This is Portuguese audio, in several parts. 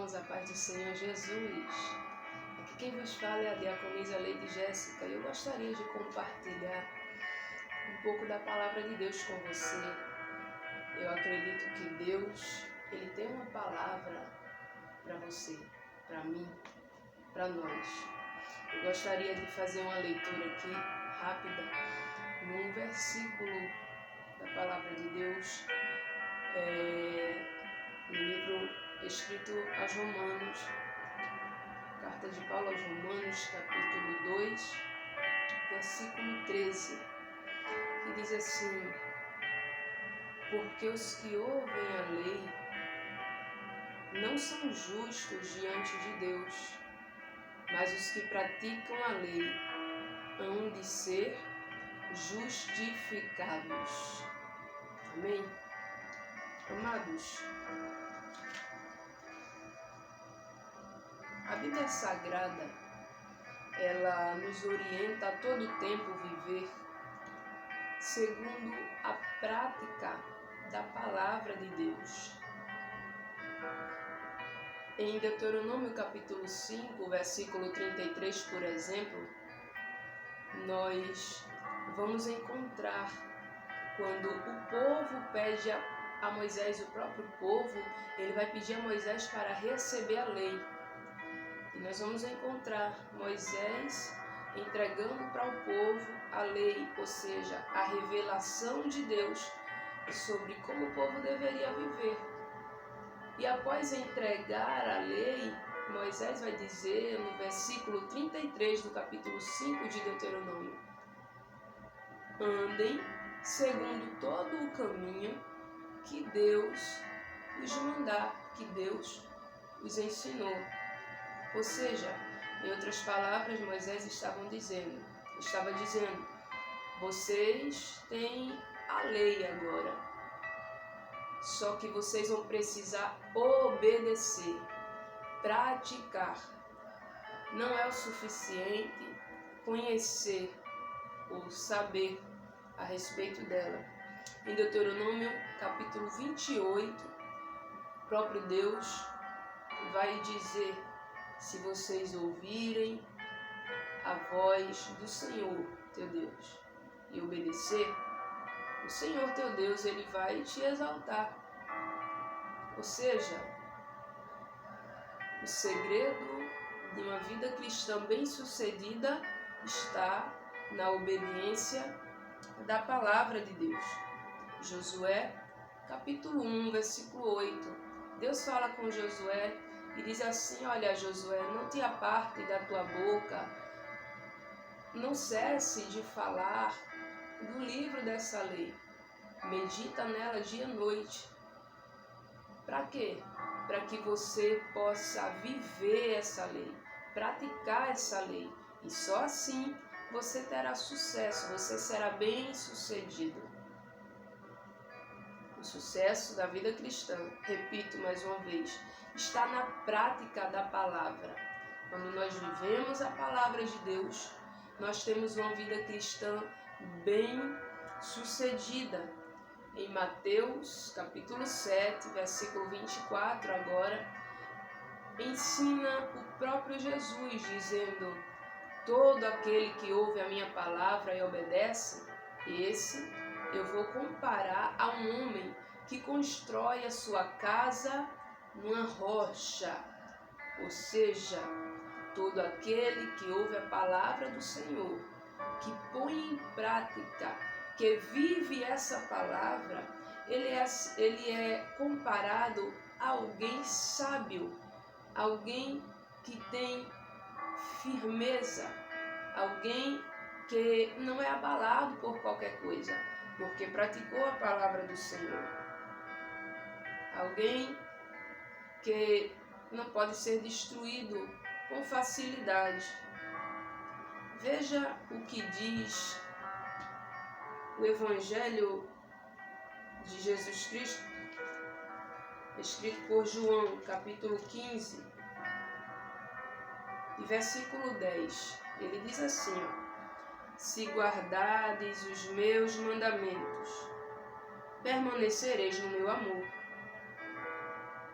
irmãos, a paz do Senhor Jesus. Aqui quem vos fala é a diaconisa Lady Jéssica e eu gostaria de compartilhar um pouco da palavra de Deus com você. Eu acredito que Deus, Ele tem uma palavra para você, para mim, para nós. Eu gostaria de fazer uma leitura aqui rápida num versículo da palavra de Deus, no livro escrito aos Romanos, carta de Paulo aos Romanos, capítulo 2, versículo 13, que diz assim: porque os que ouvem a lei não são justos diante de Deus, mas os que praticam a lei hão de ser justificados. Amém? Amados, a Bíblia Sagrada, ela nos orienta a todo tempo viver segundo a prática da palavra de Deus. Em Deuteronômio capítulo 5, versículo 33, por exemplo, nós vamos encontrar quando o povo pede a Moisés, o próprio povo, ele vai pedir a Moisés para receber a lei. E nós vamos encontrar Moisés entregando para o povo a lei, ou seja, a revelação de Deus sobre como o povo deveria viver. E após entregar a lei, Moisés vai dizer no versículo 33 do capítulo 5 de Deuteronômio: andem segundo todo o caminho que Deus os mandar, que Deus os ensinou. Ou seja, em outras palavras, Moisés estava dizendo, vocês têm a lei agora, só que vocês vão precisar obedecer, praticar. Não é o suficiente conhecer ou saber a respeito dela. Em Deuteronômio capítulo 28, o próprio Deus vai dizer: se vocês ouvirem a voz do Senhor teu Deus e obedecer, o Senhor teu Deus, ele vai te exaltar. Ou seja, o segredo de uma vida cristã bem-sucedida está na obediência da palavra de Deus. Josué, capítulo 1, versículo 8. Deus fala com Josué e diz assim: olha, Josué, não te aparte da tua boca, não cesse de falar do livro dessa lei. Medita nela dia e noite. Para quê? Para que você possa viver essa lei, praticar essa lei. E só assim você terá sucesso, você será bem-sucedido. O sucesso da vida cristã, repito mais uma vez, está na prática da palavra. Quando nós vivemos a palavra de Deus, nós temos uma vida cristã bem-sucedida. Em Mateus, capítulo 7, versículo 24, agora, ensina o próprio Jesus, dizendo: todo aquele que ouve a minha palavra e obedece, esse eu vou comparar a um homem que constrói a sua casa numa rocha. Ou seja, todo aquele que ouve a palavra do Senhor, que põe em prática, que vive essa palavra, ele é comparado a alguém sábio, alguém que tem firmeza, alguém que não é abalado por qualquer coisa, porque praticou a palavra do Senhor. Alguém que não pode ser destruído com facilidade. Veja o que diz o Evangelho de Jesus Cristo, escrito por João, capítulo 15, e versículo 10. Ele diz assim: se guardardes os meus mandamentos, permanecereis no meu amor.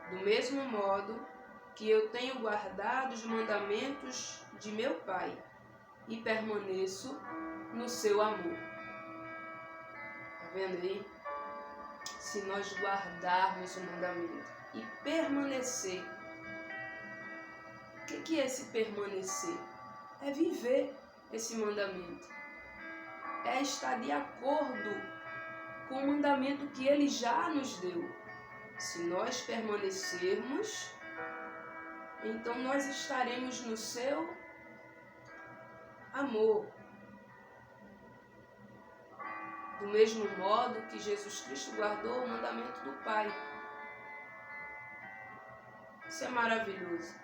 Do mesmo modo que eu tenho guardado os mandamentos de meu Pai e permaneço no seu amor. Tá vendo aí? Se nós guardarmos o mandamento e permanecer. O que é esse permanecer? É viver esse mandamento. É estar de acordo com o mandamento que ele já nos deu. Se nós permanecermos, então nós estaremos no seu amor. Do mesmo modo que Jesus Cristo guardou o mandamento do Pai. Isso é maravilhoso.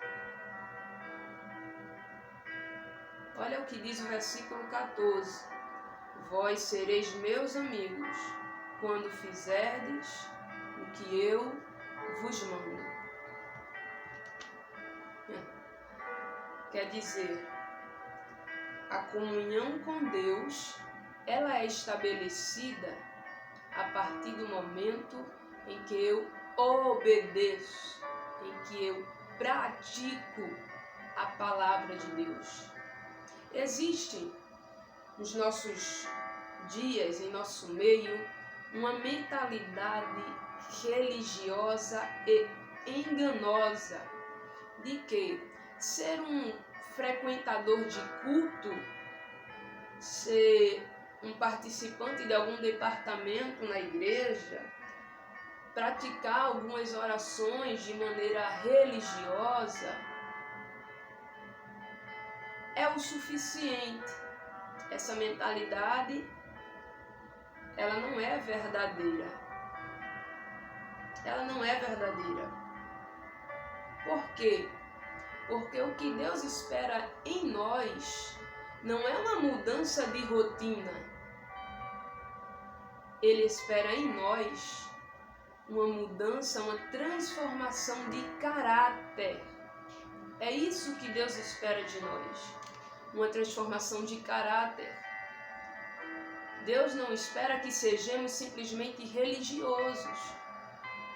Olha o que diz o versículo 14. Vós sereis meus amigos, quando fizerdes o que eu vos mando. Quer dizer, a comunhão com Deus, ela é estabelecida a partir do momento em que eu obedeço, em que eu pratico a palavra de Deus. Existe nos nossos dias, em nosso meio, uma mentalidade religiosa e enganosa de que ser um frequentador de culto, ser um participante de algum departamento na igreja, praticar algumas orações de maneira religiosa é o suficiente. Essa mentalidade, ela não é verdadeira. Ela não é verdadeira. Por quê? Porque o que Deus espera em nós não é uma mudança de rotina. Ele espera em nós uma mudança, uma transformação de caráter. É isso que Deus espera de nós. Uma transformação de caráter. Deus não espera que sejamos simplesmente religiosos,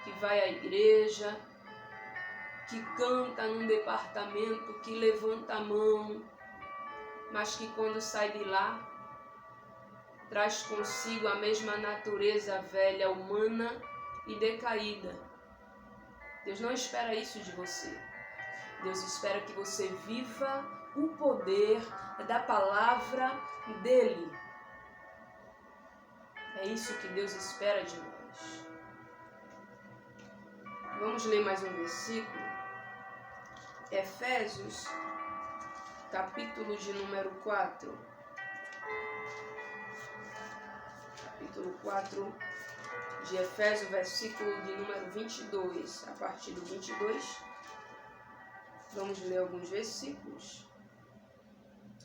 que vai à igreja, que canta num departamento, que levanta a mão, mas que quando sai de lá, traz consigo a mesma natureza velha, humana e decaída. Deus não espera isso de você. Deus espera que você viva o poder da palavra dele. É isso que Deus espera de nós. Vamos ler mais um versículo. Efésios, capítulo de número 4. Capítulo 4 de Efésios, versículo de número 22. A partir do 22, vamos ler alguns versículos.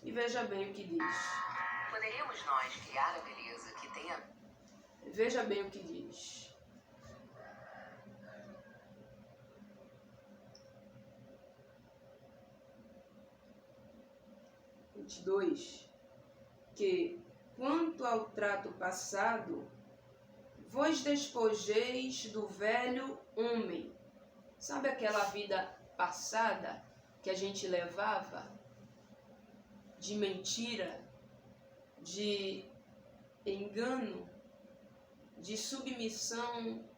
E veja bem o que diz. Poderíamos nós criar a beleza que tem a... Veja bem o que diz. Que, quanto ao trato passado, vos despojeis do velho homem. Sabe aquela vida passada que a gente levava? De mentira, de engano, de submissão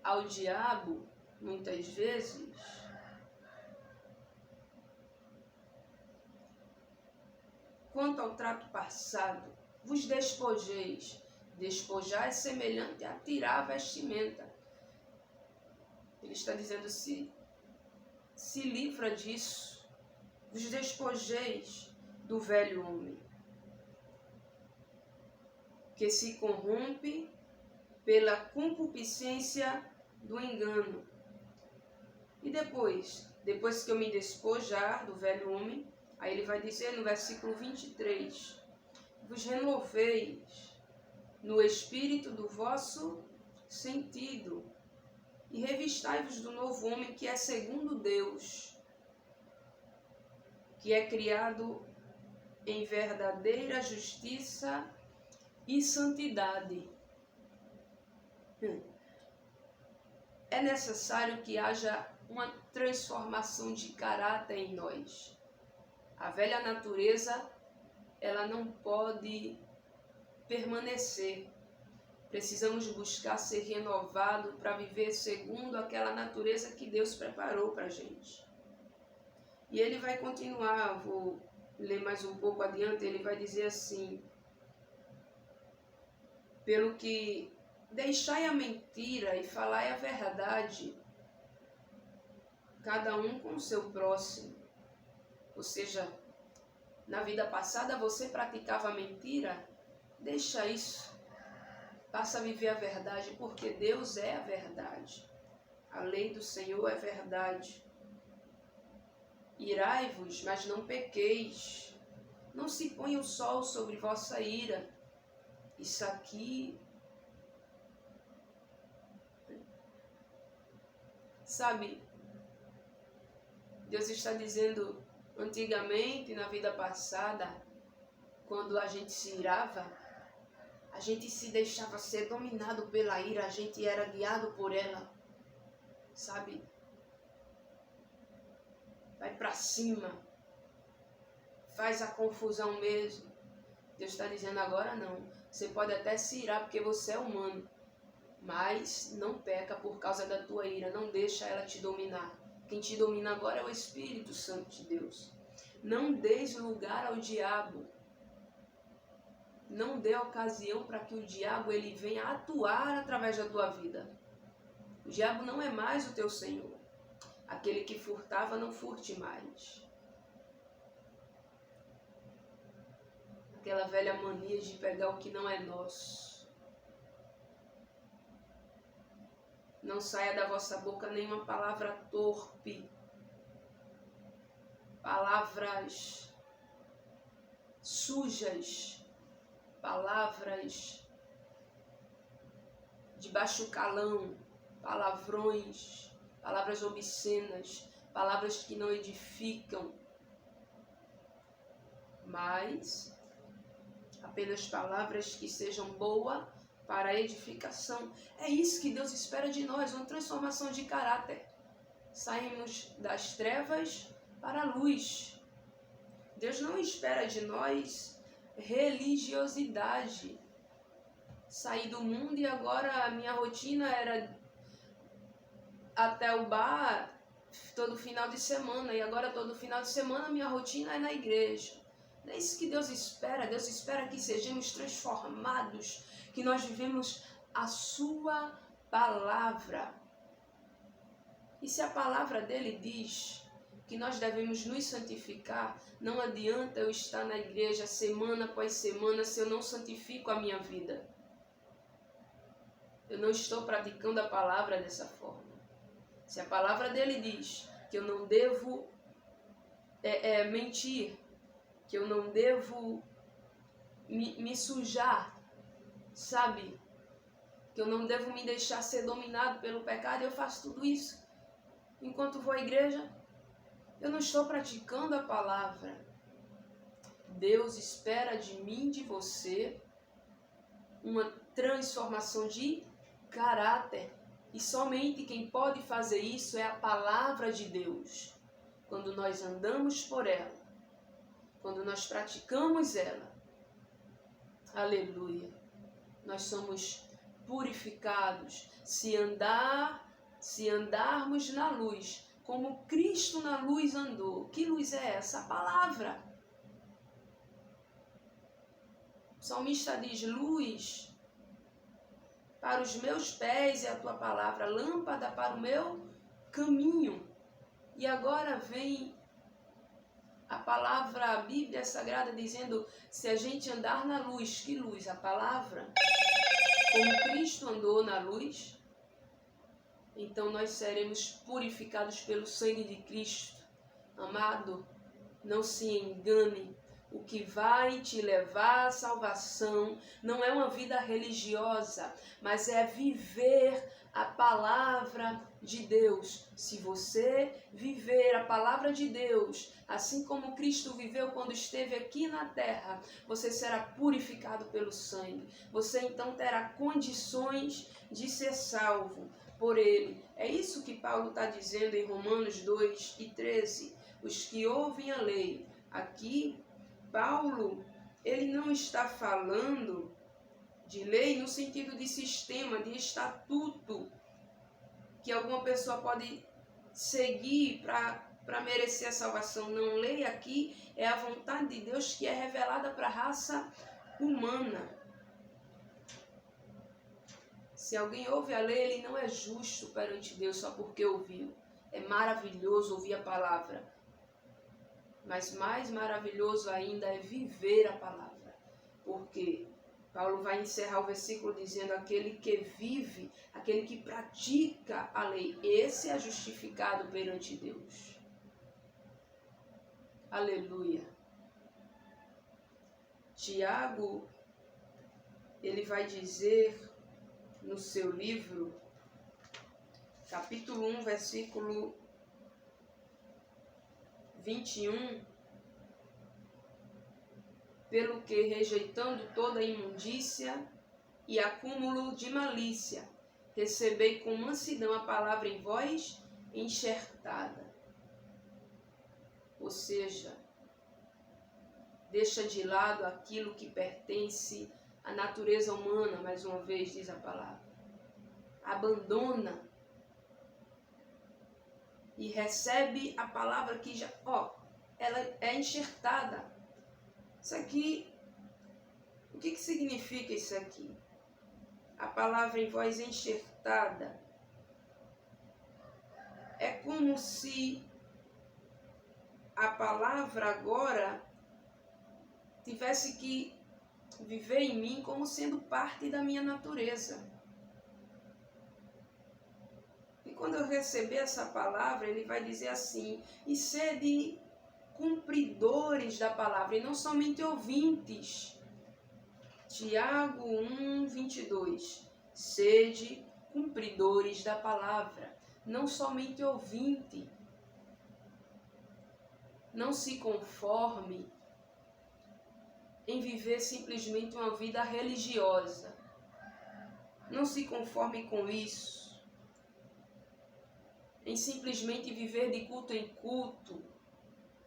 ao diabo, muitas vezes. Quanto ao trato passado, vos despojeis. Despojar é semelhante a tirar a vestimenta. Ele está dizendo, se livra disso. Vos despojeis do velho homem, que se corrompe pela concupiscência do engano. E depois que eu me despojar do velho homem, aí ele vai dizer no versículo 23, vos renoveis no espírito do vosso sentido e revistai-vos do novo homem que é segundo Deus, que é criado em verdadeira justiça e santidade. É necessário que haja uma transformação de caráter em nós. A velha natureza, ela não pode permanecer. Precisamos buscar ser renovado para viver segundo aquela natureza que Deus preparou para a gente. E ele vai continuar, vou ler mais um pouco adiante, ele vai dizer assim: pelo que deixai a mentira e falai a verdade, cada um com o seu próximo. Ou seja, na vida passada você praticava mentira, deixa isso. Passa a viver a verdade, porque Deus é a verdade. A lei do Senhor é verdade. Irai-vos, mas não pequeis. Não se ponha o sol sobre vossa ira. Isso aqui, sabe, Deus está dizendo, antigamente, na vida passada, quando a gente se irava, a gente se deixava ser dominado pela ira, a gente era guiado por ela, sabe? Vai para cima, faz a confusão mesmo. Deus está dizendo agora não. Você pode até se irar porque você é humano, mas não peca por causa da tua ira, não deixa ela te dominar. Quem te domina agora é o Espírito Santo de Deus. Não deis lugar ao diabo. Não dê ocasião para que o diabo ele venha atuar através da tua vida. O diabo não é mais o teu Senhor. Aquele que furtava, não furte mais. Aquela velha mania de pegar o que não é nosso. Não saia da vossa boca nenhuma palavra torpe. Palavras sujas. Palavras de baixo calão, palavrões, palavras obscenas, palavras que não edificam, mas apenas palavras que sejam boas para a edificação. É isso que Deus espera de nós, uma transformação de caráter. Saímos das trevas para a luz. Deus não espera de nós religiosidade. Saí do mundo e agora a minha rotina era até o bar todo final de semana, e agora todo final de semana minha rotina é na igreja. Não é isso que Deus espera. Deus espera que sejamos transformados, que nós vivemos a sua palavra. E se a palavra dele diz que nós devemos nos santificar, não adianta eu estar na igreja semana após semana se eu não santifico a minha vida. Eu não estou praticando a palavra dessa forma. Se a palavra dele diz que eu não devo mentir, que eu não devo me sujar, sabe? Que eu não devo me deixar ser dominado pelo pecado, eu faço tudo isso. Enquanto vou à igreja, eu não estou praticando a palavra. Deus espera de mim, de você, uma transformação de caráter. E somente quem pode fazer isso é a palavra de Deus. Quando nós andamos por ela, quando nós praticamos ela, aleluia, nós somos purificados. Se andarmos na luz, como Cristo na luz andou. Que luz é essa? A palavra. O salmista diz: luz para os meus pés é a tua palavra, lâmpada para o meu caminho. E agora vem a palavra, a Bíblia Sagrada dizendo, se a gente andar na luz, que luz? A palavra. Como Cristo andou na luz, então nós seremos purificados pelo sangue de Cristo. Amado, não se engane. O que vai te levar à salvação não é uma vida religiosa, mas é viver a palavra de Deus. Se você viver a palavra de Deus, assim como Cristo viveu quando esteve aqui na terra, você será purificado pelo sangue. Você então terá condições de ser salvo por Ele. É isso que Paulo está dizendo em Romanos 2:13. Os que ouvem a lei. Aqui, Paulo, ele não está falando de lei no sentido de sistema, de estatuto, que alguma pessoa pode seguir para merecer a salvação. Não, lei aqui é a vontade de Deus que é revelada para a raça humana. Se alguém ouve a lei, ele não é justo perante Deus só porque ouviu. É maravilhoso ouvir a palavra, mas mais maravilhoso ainda é viver a palavra. Porque Paulo vai encerrar o versículo dizendo: aquele que vive, aquele que pratica a lei, esse é justificado perante Deus. Aleluia. Tiago, ele vai dizer no seu livro, capítulo 1, versículo 21, pelo que, rejeitando toda imundícia e acúmulo de malícia, recebei com mansidão a palavra em vós enxertada. Ou seja, deixa de lado aquilo que pertence à natureza humana, mais uma vez diz a palavra. Abandona e recebe a palavra que já, ela é enxertada. Isso aqui, o que significa isso aqui? A palavra em voz enxertada é como se a palavra agora tivesse que viver em mim como sendo parte da minha natureza. E quando eu receber essa palavra, ele vai dizer assim: e sede cumpridores da palavra, e não somente ouvintes. Tiago 1:22. Sede cumpridores da palavra, não somente ouvinte. Não se conforme em viver simplesmente uma vida religiosa. Não se conforme com isso. Em simplesmente viver de culto em culto.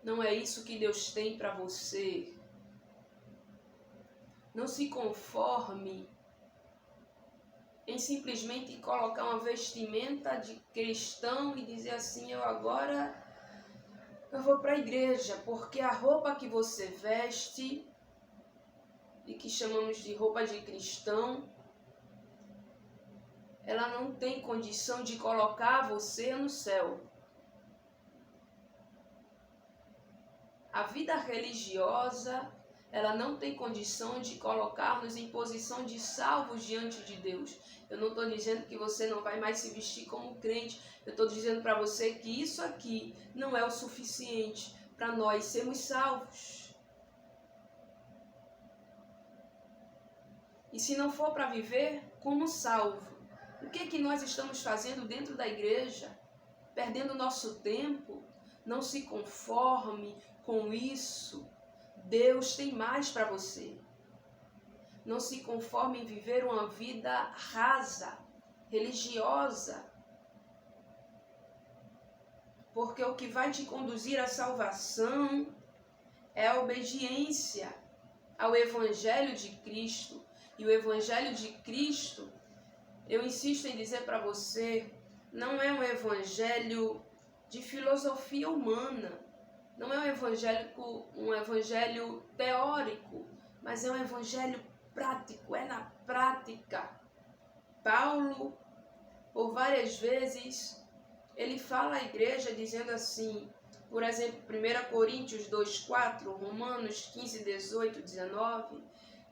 Não é isso que Deus tem para você. Não se conforme em simplesmente colocar uma vestimenta de cristão e dizer assim: eu vou para a igreja, porque a roupa que você veste, e que chamamos de roupa de cristão, ela não tem condição de colocar você no céu. A vida religiosa, ela não tem condição de colocar-nos em posição de salvos diante de Deus. Eu não estou dizendo que você não vai mais se vestir como crente. Eu estou dizendo para você que isso aqui não é o suficiente para nós sermos salvos. E se não for para viver como salvo, o que nós estamos fazendo dentro da igreja? Perdendo nosso tempo? Não se conforme com isso. Deus tem mais para você. Não se conforme em viver uma vida rasa, religiosa. Porque o que vai te conduzir à salvação é a obediência ao Evangelho de Cristo. E o Evangelho de Cristo, eu insisto em dizer para você, não é um evangelho de filosofia humana. Não é um evangelho teórico, mas é um evangelho prático, é na prática. Paulo, por várias vezes, ele fala à igreja dizendo assim, por exemplo, 1 Coríntios 2:4, Romanos 15:18, 19,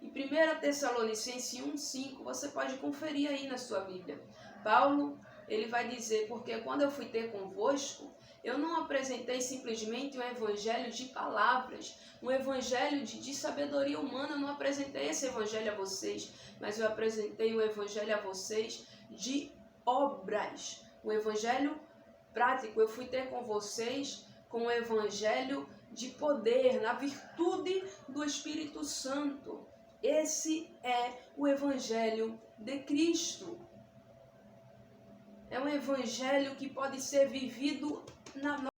e 1 Tessalonicenses 1:5, você pode conferir aí na sua Bíblia. Paulo, ele vai dizer, porque quando eu fui ter convosco, eu não apresentei simplesmente um evangelho de palavras, um evangelho de sabedoria humana, eu não apresentei esse evangelho a vocês, mas eu apresentei um evangelho a vocês de obras, um evangelho prático. Eu fui ter com vocês com um evangelho de poder, na virtude do Espírito Santo. Esse é o evangelho de Cristo. é um evangelho que pode ser vivido na